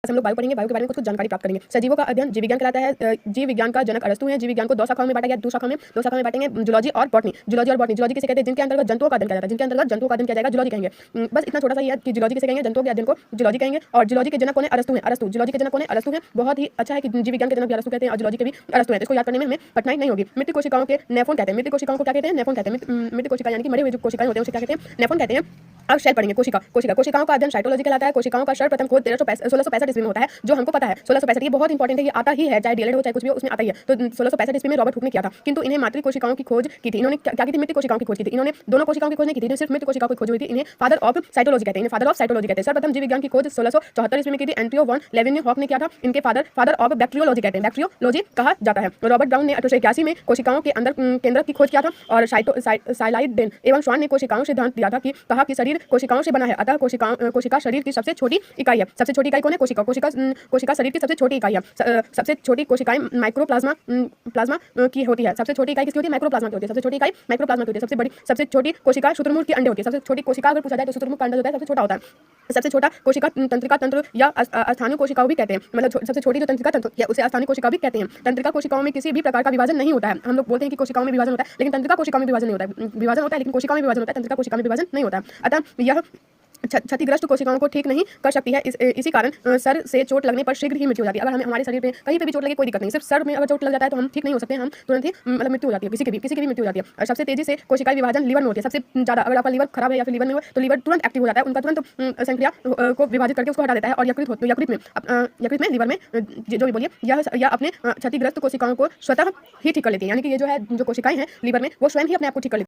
हम लोग बायो पढ़ेंगे, बायो के बारे में कुछ जानकारी प्राप्त करेंगे। सजीवों का अध्ययन जीव विज्ञान कहलाता है। जीव विज्ञान का जनक अरस्तु है। जीव विज्ञान को दो शाखाओं में बांटा गया, दो शाखाओं में बांटेंगे, जूलॉजी और बॉटनी। जूलॉजी किसे कहते हैं? जिनके अंतर्गत जंतुओं का अध्ययन किया जाता है, जिनके अंतर्गत जंतुओं का अध्ययन किया जाएगा, जूलॉजी कहेंगे। बस इतना छोटा सा ही है कि जूलॉजी किसे कहेंगे, जंतुओं के अध्ययन को जूलॉजी कहेंगे। और जूलॉजी के जनक कौन है? अरस्तु है। जूलॉजी के जनक कौन है? अरस्तु है। बहुत ही अच्छा है कि जीव विज्ञान के जनक भी अरस्तु कहते हैं और जूलॉजी के भी अरस्तु है। इसको याद करने में हमें कठिनाई नहीं होगी। मृत कोशिकाओं के नेफ्रॉन कहते हैं। मृत कोशिकाओं को क्या कहते हैं? नेफ्रॉन कहते हैं। मृत कोशिका यानी कि मरे हुए जो कोशिकाएं होते हैं उसे क्या कहते हैं? नेफ्रॉन कहते हैं। अब सेल पढ़ेंगे। कोशिकाओं का अध्ययन साइटोलॉजी कहलाता है। कोशिकाओं का सर्वप्रथम खोज 1665 ईस्वी में होता है, जो हमको पता है। 1665 ये बहुत इंपॉर्टेंट है, ये आता ही है, चाहे डीएलएड हो चाहे कुछ भी हो, उसमें आता ही है। तो 1665 ईस्वी में रॉबर्ट हुक ने किया था। किंतु इन्हें मातृ कोशिकाओं की खोज की थी। इन्होंने क्या की थी? मृत कोशिकाओं की खोज की थी। इन्होंने दोनों कोशिकाओं की खोज नहीं की थी, सिर्फ मृत कोशिकाओं की खोज हुई थी। इन्हें फादर ऑफ साइटोलॉजी कहते हैं। सर्वप्रथम जीव विज्ञान की खोज 1674 ईस्वी में की थी। एंट्रियो वन लेवेन्यूहॉक ने किया था। इनके फादर ऑफ बैक्टीरियोलॉजी कहते हैं, बैक्टीरियोलॉजी कहा जाता है। रॉबर्ट ब्राउन ने 1881 में कोशिकाओं के अंदर केंद्रक की खोज किया था। और साइलाइडेन एवं श्वान ने कोशिकाओं सिद्धांत दिया था कि कहा कि शरीर कोशिकाओं से बना है, अतः कोशिका शरीर की सबसे छोटी इकाई है। सबसे छोटी इकाई कौन है? कोशिका शरीर की सबसे छोटी इकाई है। सबसे छोटी कोशिकाएं माइक्रोप्लाज्मा की होती है। सबसे छोटी इकाई किसकी होती है? माइक्रोप्लाज्मा की होती है। सबसे छोटी इकाई माइक्रोप्लाज्मा की होती है। सबसे छोटी कोशिका शुतुरमुर्ग की अंडे होती है। सबसे छोटी कोशिका अगर पूछा जाए तो शुतुरमुर्ग का अंडा होता है, सबसे छोटा होता है। सबसे छोटा कोशिका तंत्रिका तंत्र या स्थानीय कोशिकाओं भी कहते हैं। मतलब सबसे छोटी जो तंत्रिका तंत्र या उसे स्थानीय कोशिका भी कहते हैं। तंत्रिका कोशिकाओं में किसी भी प्रकार का विभाजन नहीं होता है। हम लोग बोलते हैं कि कोशिकाओं में विभाजन होता है, लेकिन तंत्रिका कोशिकाओं में विभाजन नहीं होता है। विभाजन होता है लेकिन कोशिकाओं में विभाजन होता है, तंत्रिका कोशिका में विभाजन नहीं होता है। अतः यह क्षतिग्रस्त कोशिकाओं को ठीक नहीं कर सकती है। इसी कारण सर से चोट लगने पर शीघ्र ही मृत्यु हो जाती है। अगर हमें हमारे शरीर पे कहीं पे भी चोट लगे कोई दिक्कत नहीं, सिर्फ सर में अगर चोट लग जाता है तो हम ठीक नहीं हो सकते हैं, हम तुरंत ही मतलब मृत्यु हो जाती है, किसी की भी मृत्यु हो जाती है। और सबसे तेजी से कोशिकाएं विभाजन लीवर में होती है। सबसे ज्यादा अगर आपका लीवर खराब है या फिर लीवर में हो तो लीवर तुरंत एक्टिव हो जाता है, उनका तुरंत संक्रिया को विभाजित करके उसको हटा देता है। और यकृत में लीवर में जो भी बोलिए यह अपने क्षतिग्रस्त कोशिकाओं को स्वतः ही ठीक कर लेती है। यानी कि ये जो है जो कोशिकाएं हैं लीवर में वो स्वयं ही अपने आप को ठीक कर लेती है।